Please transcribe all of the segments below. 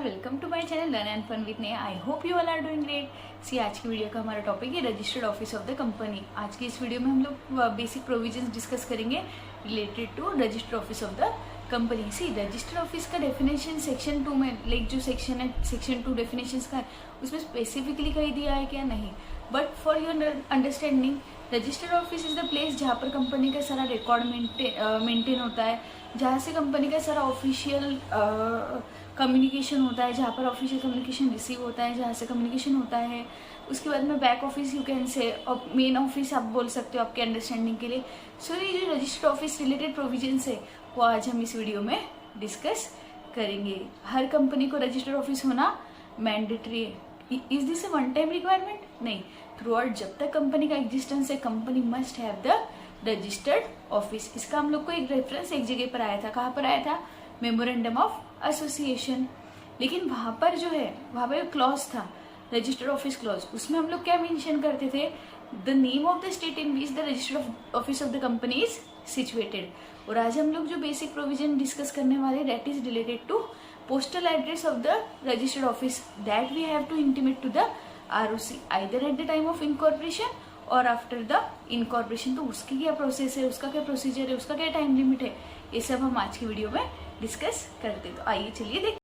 Welcome to my channel learn and fun with Neha. I hope you all are doing great. See आज की video का हमारा topic है registered office of the company. आज की इस वीडियो में हम लोग बेसिक प्रोविजंस डिस्कस करेंगे related to registered office of the company. See registered office का डेफिनेशन सेक्शन 2 में लाइक जो सेक्शन है सेक्शन 2 डेफिनेशन का है उसमें स्पेसिफिकली कही दिया है क्या? नहीं, but for your understanding registered office is the place जहाँ पर कंपनी का सारा रिकॉर्ड मेंटेन होता है, जहाँ से कंपनी का सारा ऑफिशियल कम्युनिकेशन होता है, जहाँ पर ऑफिशियल कम्युनिकेशन रिसीव होता है, जहाँ से कम्युनिकेशन होता है। उसके बाद में back office you can say और मेन ऑफिस आप बोल सकते हो आपके अंडरस्टैंडिंग के लिए। सो ये जो रजिस्टर्ड ऑफिस रिलेटेड प्रोविजंस है वो आज हम इस वीडियो में डिस्कस करेंगे। हर कंपनी को रजिस्टर्ड ऑफिस होना मैंडेटरी है। Is this A one time requirement? नहीं, थ्रू आउट जब तक कंपनी का एग्जिस्टेंस है company must have the registered office. इसका हम लोग को एक रेफरेंस एक जगह पर आया था। कहाँ पर आया था? Memorandum of association. लेकिन वहां पर जो है वहां पर क्लॉज था रजिस्टर्ड ऑफिस क्लॉज, उसमें हम लोग क्या मेंशन करते थे? The name of the state in which the registered office of the company is situated. और आज हम लोग जो बेसिक प्रोविजन डिस्कस करने वाले that is related to postal address of the registered office that we have to intimate to the ROC either at the time of incorporation और after the incorporation। तो उसकी क्या प्रोसेस है, उसका क्या procedure है, उसका क्या टाइम लिमिट है, ये सब हम आज की वीडियो में डिस्कस करते हैं। तो आइए चलिए देख।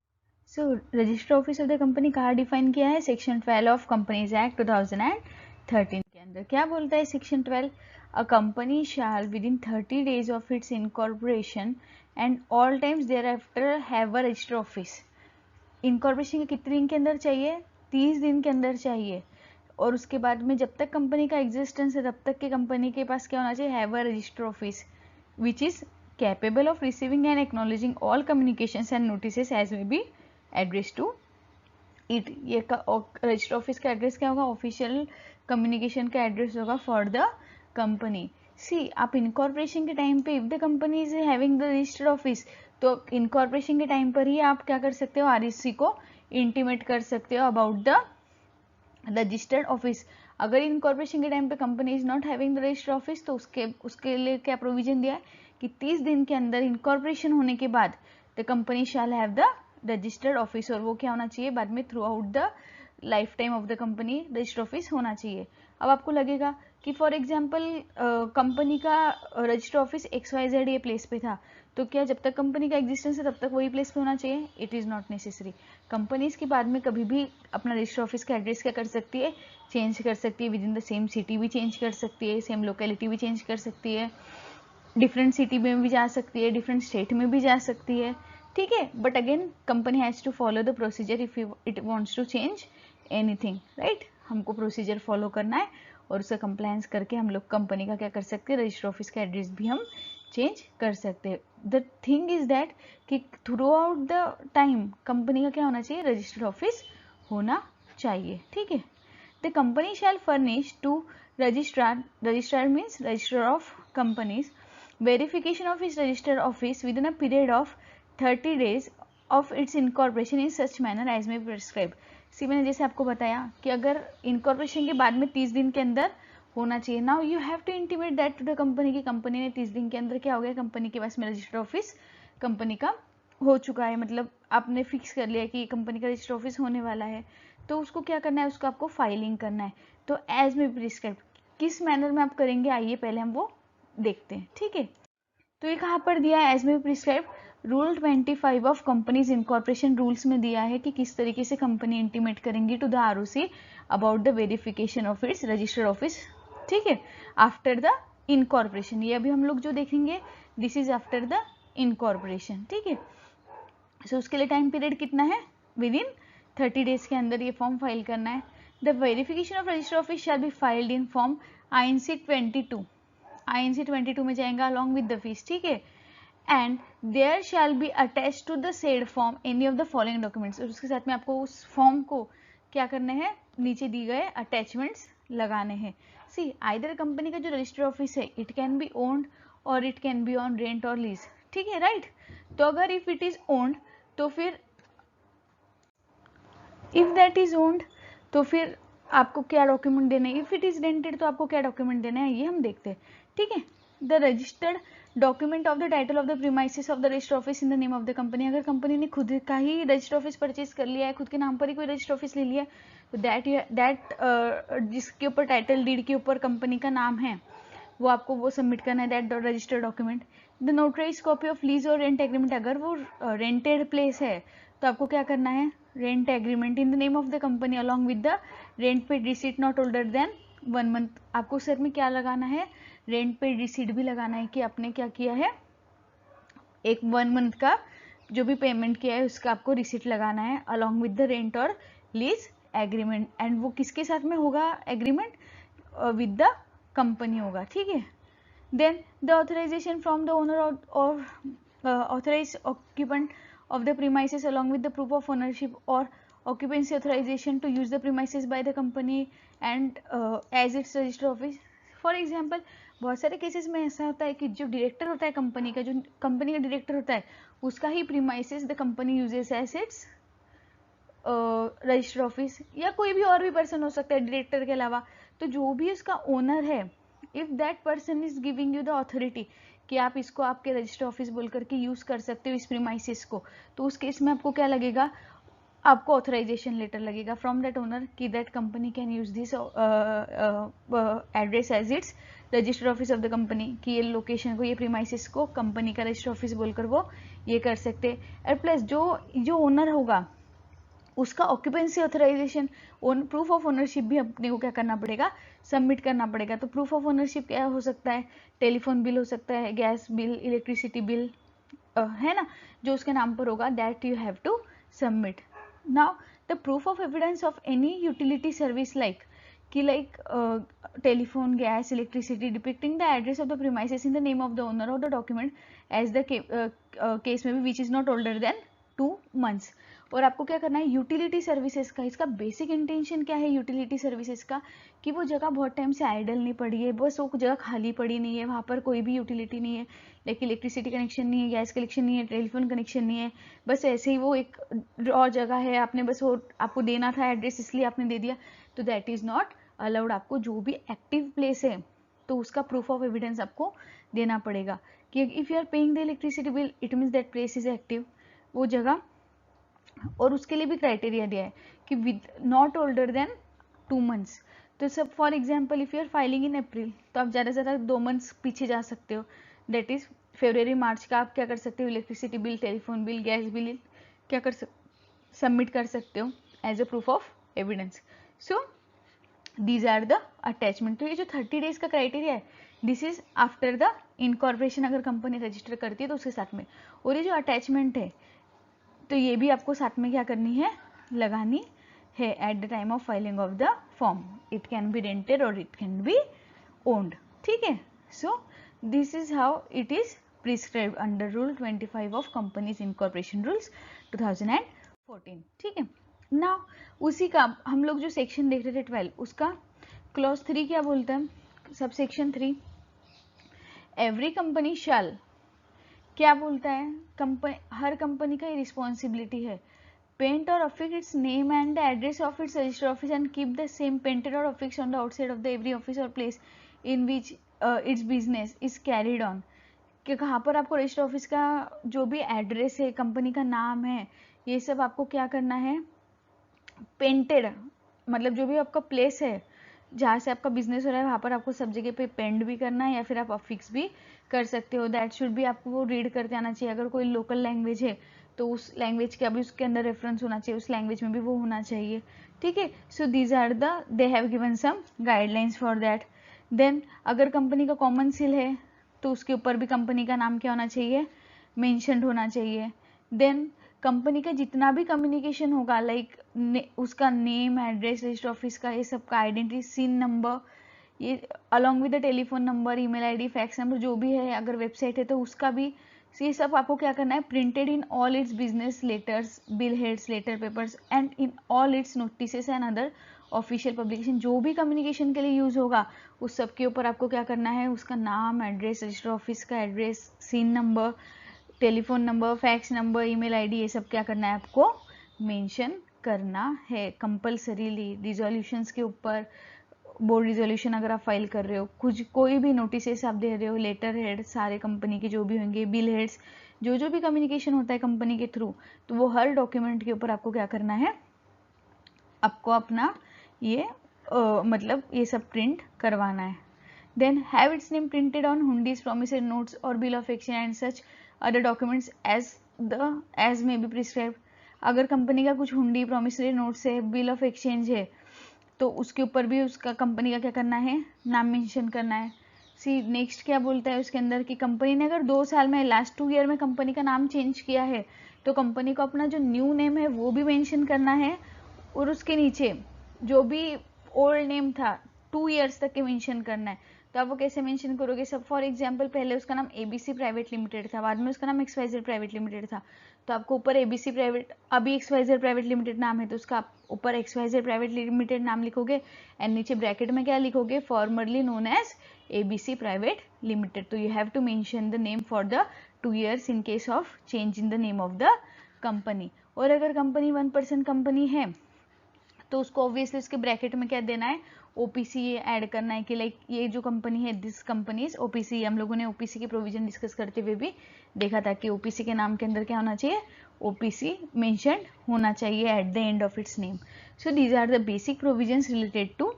So registered office of the company कहाँ डिफाइन किया है? सेक्शन 12 ऑफ कंपनीज एक्ट 2013 के अंदर क्या बोलता है section 12? A company shall within इन 30 days of its incorporation and all times thereafter have a registered office. Incorporation के कितने दिन के अंदर चाहिए? 30 दिन के अंदर चाहिए। और उसके बाद में जब तक कंपनी का एग्जिस्टेंस है तब तक के कंपनी के पास क्या होना चाहिए? Have a registered office which is capable of receiving and acknowledging all communications and notices as may be address to it. ये रजिस्टर्ड ऑफिस का एड्रेस क्या होगा? ऑफिशियल कम्युनिकेशन का एड्रेस होगा फॉर द कंपनी। सी आप incorporation के time पे if the company is having the registered office तो इनकॉर्पोरेशन के टाइम पर ही आप क्या कर सकते हो? आरएससी को इंटीमेट कर सकते हो अबाउट द रजिस्टर्ड ऑफिस। अगर इनकॉर्पोरेशन के टाइम पे company is not having the registered office तो उसके लिए क्या प्रोविजन दिया है कि 30 दिन के अंदर इनकॉर्पोरेशन होने के बाद the company shall have the registered office. और वो क्या होना चाहिए? बाद में through out the life time of the company registered office होना चाहिए। अब आपको लगेगा कि फॉर एग्जाम्पल कंपनी का रजिस्टर्ड ऑफिस XYZ ये प्लेस पे था तो क्या जब तक कंपनी का एग्जिस्टेंस है तब तक वही प्लेस पे होना चाहिए? It is not necessary. Company इसके बाद में कभी भी अपना रजिस्टर्ड ऑफिस का एड्रेस क्या कर सकती है? चेंज कर सकती है। With in the same city भी चेंज कर सकती है, सेम लोकेलिटी भी चेंज कर सकती है, डिफरेंट सिटी में भी जा सकती है, डिफरेंट स्टेट में भी जा सकती है। ठीक है, but again company has to follow the procedure if it wants to change anything, right? हमको प्रोसीजर फॉलो करना है और उसका कंप्लायंस करके हम लोग कंपनी का क्या कर सकते हैं? रजिस्टर्ड ऑफिस का एड्रेस भी हम चेंज कर सकते हैं। द थिंग इज दैट कि through out the time company का क्या होना चाहिए? रजिस्टर्ड ऑफिस होना चाहिए। ठीक है, the company shall furnish to registrar means register of companies verification of its registered office within a period of 30 days of its incorporation in such manner as may prescribe। सी मैंने जैसे आपको बताया कि अगर इनकॉर्पोरेशन के बाद में 30 दिन के अंदर होना चाहिए। Now you have to intimate that to the company की कंपनी ने 30 दिन के अंदर क्या हो गया? कंपनी के पास में रजिस्टर्ड ऑफिस कंपनी का हो चुका है, मतलब आपने फिक्स कर लिया कि कंपनी का रजिस्टर्ड ऑफिस होने वाला है तो उसको क्या करना है? उसको आपको फाइलिंग करना है। तो एज मे प्रिस्क्राइब किस मैनर में आप करेंगे आइए पहले हम वो देखते हैं। ठीक है, तो ये कहाँ पर दिया है? As may prescribe rule 25 of companies incorporation rules में दिया है कि किस तरीके से कंपनी इंटीमेट करेंगी to the ROC about the verification of its registered office. ठीक है, आफ्टर द इनकॉर्पोरेशन। ये अभी हम लोग जो देखेंगे this is after the incorporation. ठीक है, सो उसके लिए टाइम पीरियड कितना है? विद इन 30 डेज के अंदर ये फॉर्म फाइल करना है। The verification of registered office shall be filed in form INC 22। INC 22 में जाएगा अलॉन्ग विद द फीस। ठीक है, and there shall be attach to the said form any of the following documents. उसके साथ में आपको उस फॉर्म को क्या करने हैं? नीचे दी गए अटैचमेंट्स लगाने हैं। सी आइदर कंपनी का जो रजिस्टर्ड ऑफिस है इट कैन बी ओन्ड और it can be on rent और लीज। ठीक है, राइट? तो अगर इफ इट इज ओन्ड तो फिर इफ दैट इज ओन्ड तो फिर आपको क्या डॉक्यूमेंट देने हैं? इफ इट इज रेंटेड तो आपको क्या डॉक्यूमेंट देना है ये हम देखते हैं। ठीक है, the registered document of the title of the premises of the register office in the name of the company. अगर कंपनी ने खुद का ही रजिस्टर ऑफिस परचेज कर लिया है, खुद के नाम पर ही कोई रजिस्टर ऑफिस ले लिया है, तो दैट जिसके ऊपर टाइटल डीड के ऊपर कंपनी का नाम है वो आपको वो सबमिट करना है, that register document. The notarise copy of lease और रेंट एग्रीमेंट, अगर वो रेंटेड प्लेस है तो आपको क्या करना है, rent agreement in the name of the company along with the rent paid receipt not older then 1 month. आपको सर में क्या लगाना है, रेंट पेड रिसीट भी लगाना है कि आपने क्या किया है, एक 1 मंथ का जो भी पेमेंट किया है उसका आपको रिसीट लगाना है अलॉन्ग विद द रेंट और लीज एग्रीमेंट। एंड वो किसके साथ में होगा एग्रीमेंट, विद द कंपनी होगा, ठीक है। Then the authorisation from the owner और authorise occupant of the premises along with the proof of ownership or occupancy authorization to use the premises by the company and as its register office। For example बहुत सारे cases में ऐसा होता है कि जो director होता है कंपनी का, जो कंपनी का डायरेक्टर होता है उसका ही premises the company uses as its register office, या कोई भी और भी पर्सन हो सकता है डायरेक्टर के अलावा। तो जो भी उसका ओनर है, if that person is giving you the authority कि आप इसको आपके रजिस्टर ऑफिस बोल करके यूज कर सकते हो इस प्रीमाइसेस को, तो उस केस में आपको क्या लगेगा, आपको ऑथराइजेशन लेटर लगेगा फ्रॉम दैट ओनर कि that company can use this address as its register office of the company, कि ये लोकेशन को, ये प्रीमाइसेस को कंपनी का रजिस्टर ऑफिस बोलकर वो ये कर सकते हैं। और प्लस जो ओनर होगा उसका occupancy authorization, proof of ownership भी अपने को क्या करना पड़ेगा, सबमिट करना पड़ेगा। तो प्रूफ ऑफ ओनरशिप क्या हो सकता है, टेलीफोन बिल हो सकता है, गैस बिल, इलेक्ट्रिसिटी बिल, है ना, जो उसके नाम पर होगा, that you have to submit. Now the proof of evidence of any utility service like telephone, gas, electricity depicting the address of the premises in the name of the owner of the document as the case में भी which is not older than 2 months। और आपको क्या करना है, utility services का, इसका basic intention क्या है यूटिलिटी सर्विसेज का, कि वो जगह बहुत टाइम से आइडल नहीं पड़ी है, बस वो जगह खाली पड़ी नहीं है, वहाँ पर कोई भी यूटिलिटी नहीं है, लाइक इलेक्ट्रिसिटी कनेक्शन नहीं है, गैस कनेक्शन नहीं है, टेलीफोन कनेक्शन नहीं है, बस ऐसे ही वो एक रॉ जगह है, आपने बस वो आपको देना था एड्रेस इसलिए आपने दे दिया, तो दैट इज नॉट अलाउड। आपको जो भी एक्टिव प्लेस है तो उसका प्रूफ ऑफ एविडेंस आपको देना पड़ेगा कि if you are paying the electricity bill it means that place is active, वो जगह। और उसके लिए भी क्राइटेरिया दिया है कि with not older than 2 months। तो सब for example if you are filing in April तो आप ज़्यादा से ज़्यादा 2 months पीछे जा सकते हो, दैट इज फरवरी मार्च का आप क्या कर सकते हो, electricity bill, telephone bill, gas bill क्या कर सबमिट कर सकते हो as a proof of evidence. So these are the attachment. तो ये जो 30 days का क्राइटेरिया है this is after the incorporation, अगर कंपनी रजिस्टर करती है तो उसके साथ में। और ये जो अटैचमेंट है तो ये भी आपको साथ में क्या करनी है, लगानी है at the time of filing of the form. It can be rented और इट कैन बी ओन्ड, ठीक है। So this is how it is prescribed under rule 25 of companies incorporation rules 2014, ठीक है। नाउ उसी का हम लोग जो सेक्शन देख रहे थे 12, उसका क्लॉज 3 क्या बोलता है, sub section 3, every company shall, क्या बोलता है, हर कंपनी का ये रिस्पॉन्सिबिलिटी है, पेंट और affix its name and the address of its register office and keep the same painted और affix on the outside of the every office और place in which its business is carried on. कि कहाँ पर आपको register office का जो भी address है, कंपनी का नाम है, ये सब आपको क्या करना है, पेंटेड, मतलब जो भी आपका प्लेस है जहाँ से आपका बिजनेस हो रहा है वहाँ पर आपको सब जगह पे पेंट भी करना है या फिर आप अफिक्स भी कर सकते हो। दैट शुड भी आपको वो रीड करते आना चाहिए। अगर कोई लोकल लैंग्वेज है तो उस लैंग्वेज का भी उसके अंदर रेफरेंस होना चाहिए, उस लैंग्वेज में भी वो होना चाहिए, ठीक है। So these are the they have given some guidelines for that. Then अगर कंपनी का कॉमन सील है तो उसके ऊपर भी कंपनी का नाम क्या होना चाहिए, मेंशन्ड होना चाहिए। देन कंपनी का जितना भी कम्युनिकेशन होगा लाइक उसका नेम, एड्रेस, रजिस्टर ऑफिस का, ये सब का आइडेंटिटी, सीन नंबर, ये along with the telephone number, email ID, fax number जो भी है, अगर वेबसाइट है तो उसका भी, ये सब आपको क्या करना है, printed in all its business letters, bill heads, letter papers and in all its notices and other official publication. जो भी कम्युनिकेशन के लिए यूज होगा उस सब के ऊपर आपको क्या करना है, उसका नाम, एड्रेस, रजिस्टर ऑफिस का address, CIN number, telephone number, fax number, email ID, ये सब क्या करना है, आपको मेंशन करना है कंपल्सरीली। रिजोल्यूशंस के ऊपर, बोर्ड रिजोल्यूशन अगर आप फाइल कर रहे हो, कुछ कोई भी नोटिस आप दे रहे हो, लेटर हेड सारे कंपनी के जो भी होंगे, बिल हेड्स, जो भी कम्युनिकेशन होता है कंपनी के थ्रू, तो वो हर डॉक्यूमेंट के ऊपर आपको क्या करना है, आपको अपना ये मतलब ये सब प्रिंट करवाना है. Then have its name printed on hundis, promissory notes और bill of exchange and such other documents as may be prescribe. अगर कंपनी का कुछ हुंडी, प्रोमिसरी नोट्स है, बिल ऑफ एक्सचेंज है, तो उसके ऊपर भी उसका कंपनी का क्या करना है, नाम मेंशन करना है. सी नेक्स्ट क्या बोलता है उसके अंदर कि कंपनी ने अगर 2 साल में, लास्ट 2 ईयर में कंपनी का नाम चेंज किया है, तो कंपनी को अपना जो न्यू नेम है वो भी मेंशन करना है, और उसके नीचे जो भी ओल्ड नेम था 2 ईयर्स तक के मेंशन करना है. तो आप वो कैसे मेंशन करोगे, सब फॉर एग्जांपल पहले उसका नाम एबीसी प्राइवेट लिमिटेड था, बाद में उसका नाम एक्सवाइजर प्राइवेट लिमिटेड था, तो आपको ऊपर एबीसी प्राइवेट, अभी एक्सवाइजर प्राइवेट लिमिटेड नाम है, तो उसका आप ऊपर एक्सवाइजर प्राइवेट लिमिटेड नाम लिखोगे, एंड नीचे ब्रैकेट में क्या लिखोगे, formerly known as ABC private limited. तो you have to mention the name for the 2 years in case of change in the name of the company. और अगर कंपनी 1% कंपनी है, तो उसको ऑब्वियसली उसके ब्रैकेट में क्या देना है, ओपीसी ऐड करना है कि लाइक ये जो कंपनी है, दिस कंपनी इज ओपीसी. हम लोगों ने ओपीसी के प्रोविजन डिस्कस करते हुए भी देखा था कि ओपीसी के नाम के अंदर क्या होना चाहिए, ओपीसी मेंशन्ड होना चाहिए at the end of its name. So these are the basic provisions related to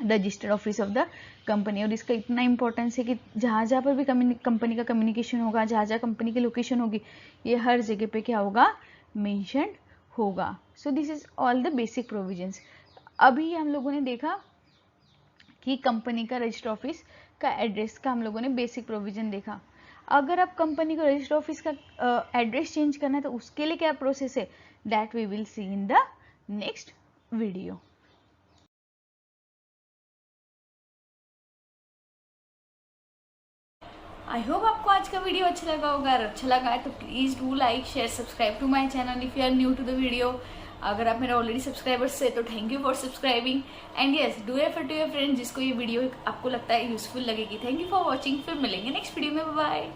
registered office of the company. और इसका इतना इंपॉर्टेंस है कि जहाँ जहाँ पर भी कंपनी का कम्युनिकेशन होगा, जहाँ जहाँ कंपनी की लोकेशन होगी, ये हर जगह पे क्या होगा, मेंशन्ड होगा. So this is all the basic provisions. अभी हम लोगों ने देखा कि कंपनी का रजिस्टर ऑफिस का एड्रेस का हम लोगों ने बेसिक प्रोविजन देखा. अगर आप कंपनी को रजिस्टर ऑफिस का एड्रेस चेंज करना है, तो उसके लिए क्या प्रोसेस है, that we will see in the next video. I hope आपको आज का वीडियो अच्छा लगा होगा. अगर अच्छा लगा है तो please do like, share, subscribe to my channel if you are new to the video. अगर आप मेरा ऑलरेडी सब्सक्राइबर्स से, तो thank you for subscribing, and yes do refer to your friends जिसको ये वीडियो आपको लगता है यूजफुल लगेगी. Thank you for watching. फिर मिलेंगे नेक्स्ट वीडियो में. बाय.